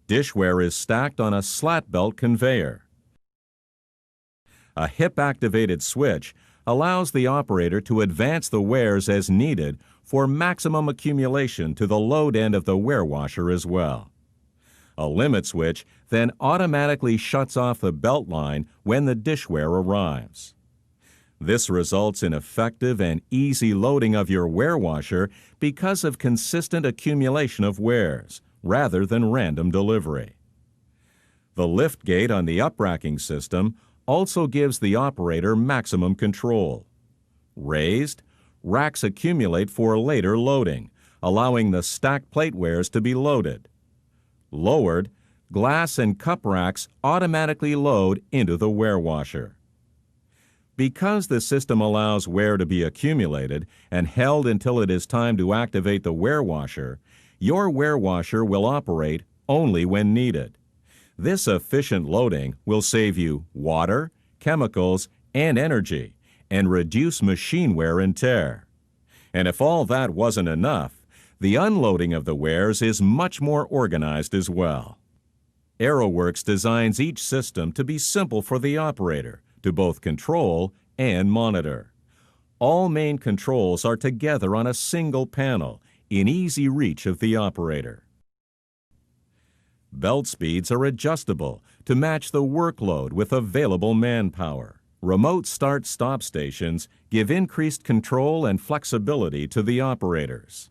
Dishware is stacked on a slat belt conveyor. A hip-activated switch allows the operator to advance the wares as needed for maximum accumulation to the load end of the warewasher as well. A limit switch then automatically shuts off the belt line when the dishware arrives. This results in effective and easy loading of your warewasher because of consistent accumulation of wares, rather than random delivery. The lift gate on the upracking system also gives the operator maximum control. Raised, racks accumulate for later loading, allowing the stacked platewares to be loaded. Lowered, glass and cup racks automatically load into the warewasher. Because the system allows ware to be accumulated and held until it is time to activate the warewasher, your warewasher will operate only when needed. This efficient loading will save you water, chemicals, and energy, and reduce machine wear and tear. And if all that wasn't enough, the unloading of the wares is much more organized as well. Aerowerks designs each system to be simple for the operator to both control and monitor. All main controls are together on a single panel in easy reach of the operator. Belt speeds are adjustable to match the workload with available manpower. Remote start-stop stations give increased control and flexibility to the operators.